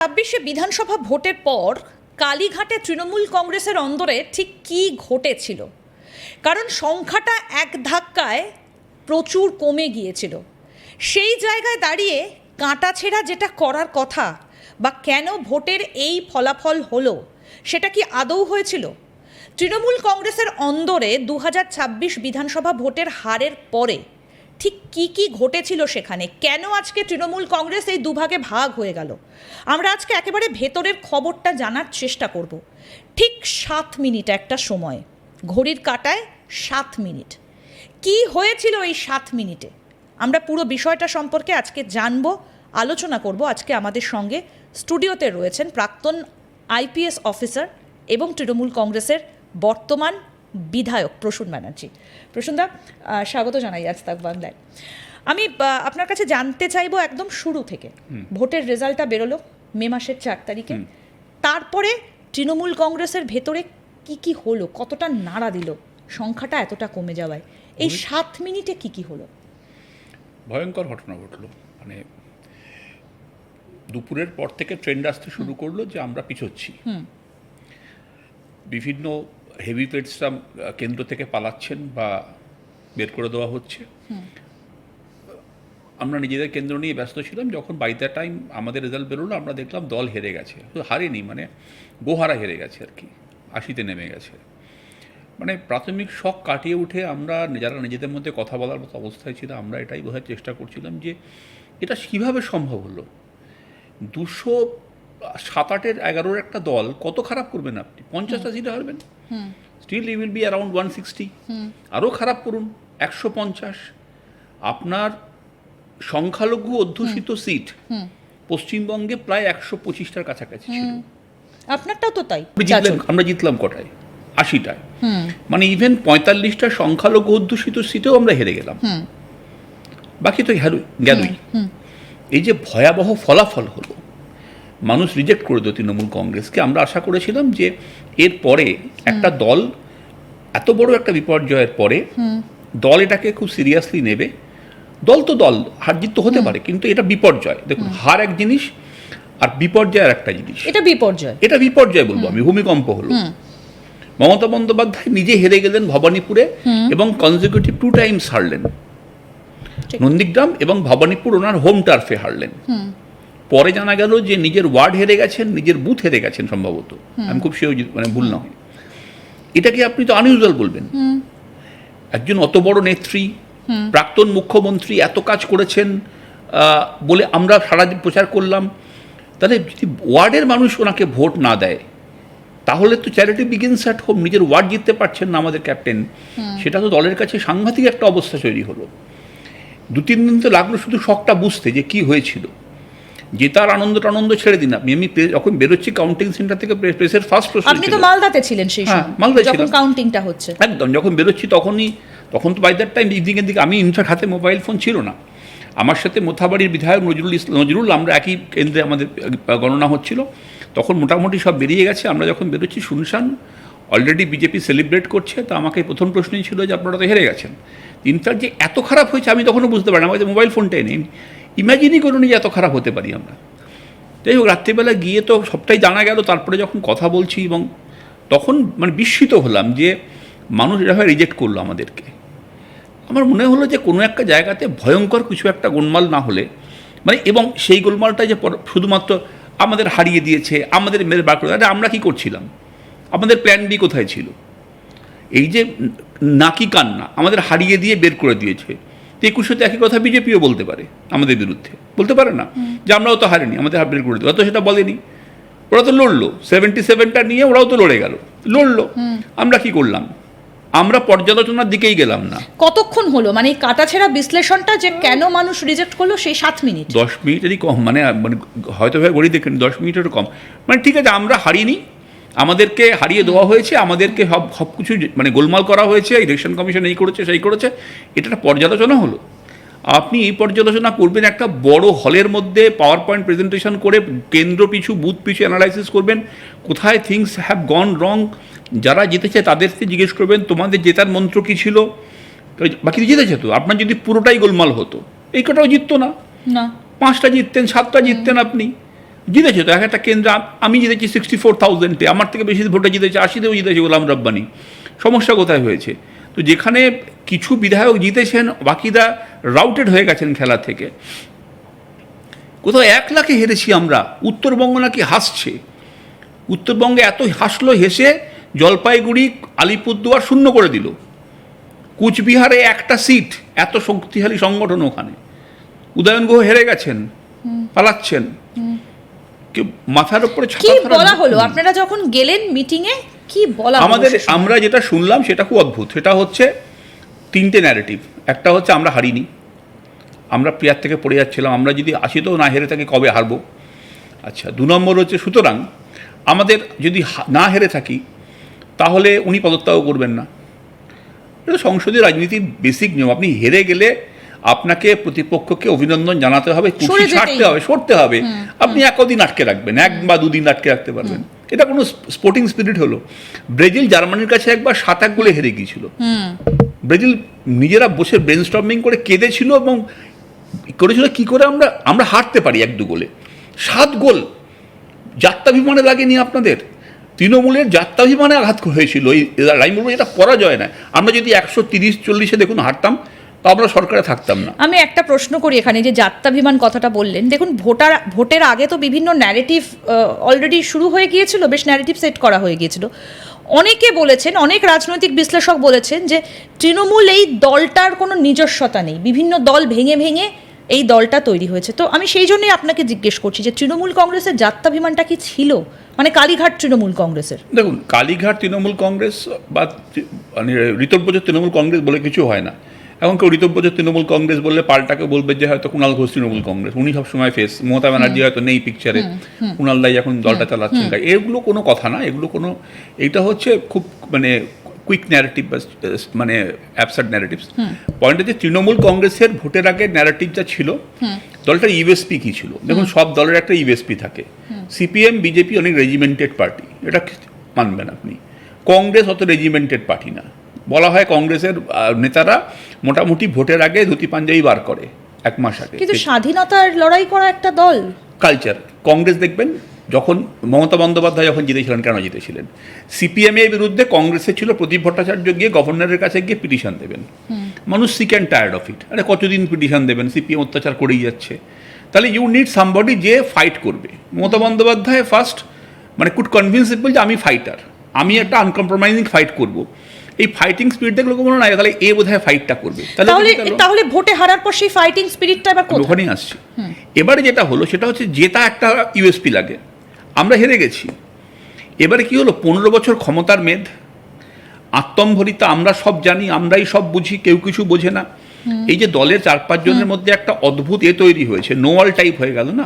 ছাব্বিশে বিধানসভা ভোটের পর কালীঘাটে তৃণমূল কংগ্রেসের অন্দরে ঠিক কী ঘটেছিল, কারণ সংখ্যাটা এক ধাক্কায় প্রচুর কমে গিয়েছিল। সেই জায়গায় দাঁড়িয়ে কাঁটাছেঁড়া যেটা করার কথা বা কেন ভোটের এই ফলাফল হলো সেটা কি আদৌ হয়েছিল? তৃণমূল কংগ্রেসের অন্দরে 2026 বিধানসভা ভোটের হারের পরে ঠিক কি কি ঘটেছিল সেখানে, কেন আজকে তৃণমূল কংগ্রেস এই দুভাগে ভাগ হয়ে গেল, আমরা আজকে একেবারে ভেতরের খবরটা জানার চেষ্টা করব। ঠিক 7 মিনিট একটা সময়, ঘড়ির কাঁটায় 7 মিনিট, কি হয়েছিল এই 7 মিনিটে আমরা পুরো বিষয়টা সম্পর্কে আজকে জানবো, আলোচনা করব। আজকে আমাদের সঙ্গে স্টুডিওতে রয়েছেন প্রাক্তন আইপিএস অফিসার এবং তৃণমূল কংগ্রেসের বর্তমান বিধায়ক প্রসূন ব্যানার্জি। প্রসূনদা, স্বাগত জানাই আজ তাক বাংলায়। আমি আপনার কাছে জানতে চাইবো একদম শুরু থেকে, ভোটের রেজাল্টটা বেরোলো মে মাসের 4 তারিখে, তারপরে তৃণমূল কংগ্রেসের ভেতরে কি কি হলো, কতটা নাড়া দিল সংখ্যাটা এতটা কমে যাওয়ায়, এই 7 মিনিটে কি কি হলো? ভয়ঙ্কর ঘটনা ঘটলো। মানে দুপুরের পর থেকে ট্রেন্ড আসতে শুরু করলো যে আমরা পিছোচ্ছি, বিভিন্ন হেভিওয়েটসরা কেন্দ্র থেকে পালাচ্ছেন বা বের করে দেওয়া হচ্ছে। আমরা নিজেদের কেন্দ্র নিয়ে ব্যস্ত ছিলাম। যখন বাই দ্য টাইম আমাদের রেজাল্ট বেরোলো, আমরা দেখলাম দল হেরে গেছে। হারেনি, মানে গোহারা হেরে গেছে আর কি, 80-তে নেমে গেছে। মানে প্রাথমিক শক কাটিয়ে উঠে আমরা যারা নিজেদের মধ্যে কথা বলার মতো অবস্থায় ছিল, আমরা এটাই বোঝার চেষ্টা করছিলাম যে এটা কীভাবে সম্ভব হলো। 207-8-11 একটা দল কত খারাপ করবেন আপনি? 50টা সিটে হারবেন, still you will be around 160। আরও খারাপ করুন 150। আপনার সংখ্যালঘু অধ্যুষিত সিট পশ্চিমবঙ্গে প্রায় 125টার কাছাকাছি ছিল। আপনারটাও তো তাই। আমরা জিতলাম কটায়? 80টায়। মানে ইভেন 45টা সংখ্যালঘু অধ্যুষিত সিটেও আমরা হেরে গেলাম, বাকি তো গেলই। এই যে ভয়াবহ ফলাফল হলো, মানুষ রিজেক্ট করে দিল তৃণমূল কংগ্রেসকে। আমরা আশা করেছিলাম যে এর পরে একটা দল এত বড় একটা বিপর্যয়ের পরে দল এটাকে খুব সিরিয়াসলি নেবে। দল তো দল, হার জিত তো হতে পারে, কিন্তু এটা বিপর্যয়। দেখুন, হার এক জিনিস আর বিপর্যয় আর একটা জিনিস। এটা বিপর্যয় বলবো আমি। ভূমিকম্প হলো। মমতা বন্দ্যোপাধ্যায় নিজে হেরে গেলেন ভবানীপুরে এবং কনজিকিউটিভ 2 টাইমস হারলেন। নন্দীগ্রাম এবং ভবানীপুর ওনার হোম টার্ফে হারলেন। পরে জানা গেল যে নিজের ওয়ার্ড হেরে গেছেন, নিজের বুথ হেরে গেছেন সম্ভবত, আমি খুব শিওর, মানে ভুল না হয়। এটাকে আপনি তো আনইউজুয়াল বলবেন। একজন অত বড় নেত্রী, প্রাক্তন মুখ্যমন্ত্রী এত কাজ করেছেন বলে আমরা সারা প্রচার করলাম। তাহলে যদি ওয়ার্ডের মানুষ ওনাকে ভোট না দেয়, তাহলে তো চ্যারিটি বিগিনস অ্যাট হোম। নিজের ওয়ার্ড জিততে পারছেন না আমাদের ক্যাপ্টেন, সেটা তো দলের কাছে সাংঘাতিক একটা অবস্থা তৈরি হলো। 2-3 দিন তো লাগলো শুধু শখটা বুঝতে যে কি হয়েছিল। যে তার আনন্দ ছেড়ে দিন আপনি। আমি যখন বেরোচ্ছি কাউন্টিং সেন্টার থেকে, প্রেসের ফার্স্ট প্রশ্ন, আপনি তো মালদাতে ছিলেন সেই সময়, মালদায় যখন কাউন্টিংটা হচ্ছে, একদম যখন বেরোচ্ছি তখন তো বাই দ্যাট টাইম ইভিনিংয়ের দিকে, আমি ইনফ্যাক্ট হাতে মোবাইল ফোন ছিল না। আমার সাথে মোথাবাড়ির বিধায়ক নজরুল, আমরা একই কেন্দ্রে আমাদের গণনা হচ্ছিল। তখন মোটামুটি সব বেরিয়ে গেছে। আমরা যখন বেরোচ্ছি শুনশান, অলরেডি বিজেপি সেলিব্রেট করছে। তো আমাকে প্রথম প্রশ্নই ছিল যে আপনারা তো হেরে গেছেন। ইনফ্যাক্ট যে এত খারাপ হয়েছে আমি তখনও বুঝতে পারি না, আমাদের মোবাইল ফোনটাই নেই, ইমাজিনই করিনি যে এত খারাপ হতে পারি আমরা। যাই হোক, রাত্রিবেলা গিয়ে তো সবটাই জানা গেল। তারপরে যখন কথা বলছি এবং তখন মানে বিস্মিত হলাম যে মানুষ এভাবে রিজেক্ট করলো আমাদেরকে। আমার মনে হলো যে কোনো একটা জায়গাতে ভয়ঙ্কর কিছু একটা গোলমাল না হলে, মানে, এবং সেই গোলমালটা যে শুধুমাত্র আমাদের হারিয়ে দিয়েছে, আমাদের মেরে বার করে, আমরা কী করছিলাম? আমাদের প্ল্যান বি কোথায় ছিল? এই যে নাকি কান্না আমাদের হারিয়ে দিয়ে বের করে দিয়েছে। 2100-তে একই কথা বিজেপিও বলতে পারে আমাদের বিরুদ্ধে, বলতে পারে না যে আমরাও তো হারিনি, আমাদের বের করে দেবো, তো সেটা বলেনি। ওরা তো লড়লো, 77টা নিয়ে ওরাও তো লড়ে গেল, লড়লো। আমরা কি করলাম? আমরা পর্যালোচনার দিকেই গেলাম না। কতক্ষণ হলো মানে এই কাটাছেঁড়া বিশ্লেষণটা যে কেন মানুষ রিজেক্ট করলো? সেই 7 মিনিট, 10 মিনিটেরই কম, মানে হয়তো ঘড়ি দেখেন 10 মিনিটেরও কম। মানে ঠিক আছে, আমরা হারিনি, আমাদেরকে হারিয়ে দেওয়া হয়েছে, আমাদেরকে সব কিছু মানে গোলমাল করা হয়েছে, ইলেকশন কমিশন এই করেছে সেই করেছে, এটা একটা পর্যালোচনা হলো। আপনি এই পর্যালোচনা করবেন একটা বড় হলের মধ্যে, পাওয়ার পয়েন্ট প্রেজেন্টেশন করে কেন্দ্র পিছু বুথ পিছু অ্যানালাইসিস করবেন, কোথায় থিংস হ্যাভ গন রং। যারা জিতেছে তাদেরকে জিজ্ঞেস করবেন তোমাদের জেতার মন্ত্র কী ছিল, বাকি জিতেছে তো। আপনার যদি পুরোটাই গোলমাল হতো এই কটাও জিততো না, 5টা জিততেন, 7টা জিততেন আপনি। জিতেছে তো এক একটা কেন্দ্র, আমি জিতেছি 64,000-এ, আমার থেকে বেশি ভোটে জিতেছে, 80-তেও জিতেছে গোলাম রব্বানি। সমস্যা কোথায় হয়েছে? তো যেখানে কিছু বিধায়ক জিতেছেন, বাকিরা রাউটেড হয়ে গেছেন খেলা থেকে। কোথাও 1 লাখে হেরেছি আমরা। উত্তরবঙ্গ নাকি হাসছে, উত্তরবঙ্গে এত হাসলো, হেসে জলপাইগুড়ি আলিপুরদুয়ার শূন্য করে দিল। কুচবিহারে একটা সিট, এত শক্তিশালী সংগঠন ওখানে। উদয়ন গুহ হেরে গেছেন, পালাচ্ছেন। কেউ মাথার উপরে কি ছাতা ধরা বলা হলো নেই। আপনারা যখন গেলেন মিটিংয়ে? কি বলা হলো আমাদের সে সময়? আমরা যেটা শুনলাম সেটা খুব অদ্ভুত। সেটা হচ্ছে 3টে ন্যারেটিভ। একটা হচ্ছে আমরা হারিনি, আমরা প্লেয়ার থেকে পড়ে যাচ্ছিলাম, আমরা যদি আসি তো না হেরে থাকি কবে হারবো। আচ্ছা, 2 নম্বর হচ্ছে সুতরাং আমাদের যদি না হেরে থাকি তাহলে উনি পদত্যাগ করবেন না। এটা সংসদীয় রাজনীতির বেসিক নিয়ম। আপনি হেরে গেলে আপনাকে প্রতিপক্ষকে অভিনন্দন জানাতে হবে, সরে কুর্সি যেতেই ছাড়তে হবে, সরতে হবে। আপনি 1 দিন আটকে রাখবেন, 1 বা 2 দিন আটকে রাখতে পারবেন। এটা কোনো স্পোর্টিং স্পিরিট হলো? ব্রাজিল জার্মানির কাছে একবার 7-1 গোলে হেরে গিয়েছিল। ব্রাজিল নিজেরা বসে ব্রেনস্টর্মিং করে কেঁদেছিল এবং করেছিল কি করে আমরা হারতে পারি 1-2 গোলে। 7 গোল যাত্রাভিমানে লাগেনি আপনাদের? তৃণমূলের যাত্রাভিমানে আঘাত হয়েছিল। আমি বলবো এটা পরাজয় না। আমরা যদি 130-40-এ দেখুন হারতাম, তা আমরা সরকারে থাকতাম না। আমি একটা প্রশ্ন করি এখানে, যে যাত্রাভিমান কথাটা বললেন, দেখুন ভোটের আগে তো বিভিন্ন ন্যারেটিভ অলরেডি শুরু হয়ে গিয়েছিল, বেশ ন্যারেটিভ সেট করা হয়ে গিয়েছিল। অনেকে বলেছেন, অনেক রাজনৈতিক বিশ্লেষক বলেছেন যে তৃণমূল এই দলটার কোনো নিজস্বতা নেই, বিভিন্ন দল ভেঙে ভেঙে এই দলটা তৈরি হয়েছে। তো আমি সেই জন্যই আপনাকে জিজ্ঞেস করছি যে তৃণমূল কংগ্রেসের যাত্রাভিমানটা কি ছিল, মানে কালীঘাট তৃণমূল কংগ্রেসের? দেখুন, কালীঘাট তৃণমূল কংগ্রেস বা মানে ঋতব্রজ তৃণমূল কংগ্রেস বলে কিছু হয় না। এখন কেউ ঋতব্রজ তৃণমূল কংগ্রেস বললে পাল্টাকে বলবে যে হয়তো কুণাল ঘোষ তৃণমূল কংগ্রেস, উনি সবসময় ফেস, মমতা ব্যানার্জি হয়তো নেই পিকচারে, কুণাল দাই এখন দলটা চালাচ্ছেন। এগুলো কোনো কথা না, এগুলো কোনো, এইটা হচ্ছে খুব মানে কুইক ন্যারেটিভ বা মানে অ্যাবসার্ড ন্যারেটিভস। পয়েন্ট হচ্ছে তৃণমূল কংগ্রেসের ভোটের আগে ন্যারেটিভ যা ছিল, দলটার ইউএসপি কী ছিল? দেখুন, সব দলের একটা ইউএসপি থাকে। সিপিএম বিজেপি অনেক রেজিমেন্টেড পার্টি, এটা মানবেন আপনি। কংগ্রেস অত রেজিমেন্টেড পার্টি না। বলা হয় কংগ্রেসের নেতারা মোটামুটি ভোটের আগে ধুতি পাঞ্জাবি বার করে 1 মাস আগে। কিন্তু স্বাধীনতার লড়াই করা একটা দল। কালচার। কংগ্রেস দেখবেন যখন মমতা বন্দ্যোপাধ্যায় যখন জিতেছিলেন, কেন জিতেছিলেন? সিপিএমের বিরুদ্ধে কংগ্রেসের ছিল প্রদীপ ভট্টাচার্য গিয়ে গভর্নরের কাছে গিয়ে পিটিশন দেবেন। মানুষ sick and tired of it. আরে কতদিন পিটিশন দেবেন? সিপিএম অত্যাচার করেই যাচ্ছে। তাহলে ইউ নিড সামবডি যে ফাইট করবে। মমতা বন্দ্যোপাধ্যায় ফার্স্ট মানে কুড কনভিন্স পিপল যে আমি ফাইটার, আমি একটা আনকম্প্রোমাইজিং ফাইট করব। এই ফাইটিং স্পিরিট দেখলে কোনো নাই, তাহলে এ বোধহয় ফাইটটা করবে। তাহলে ভোটে হারার পর সেই ফাইটিং স্পিরিটটা এবার কোথায়? ওখানেই আসছে। এবারে যেটা হলো সেটা হচ্ছে জেতা একটা ইউএসপি লাগে। আমরা হেরে গেছি। এবারে কি হলো? 15 বছর ক্ষমতার মেদ, আত্মম্ভরিতা, আমরা সব জানি, আমরাই সব বুঝি, কেউ কিছু বোঝে না। এই যে দলের 4-5 জনের মধ্যে একটা অদ্ভুত তৈরি হয়েছে, নোয়াল টাইপ হয়ে গেল না।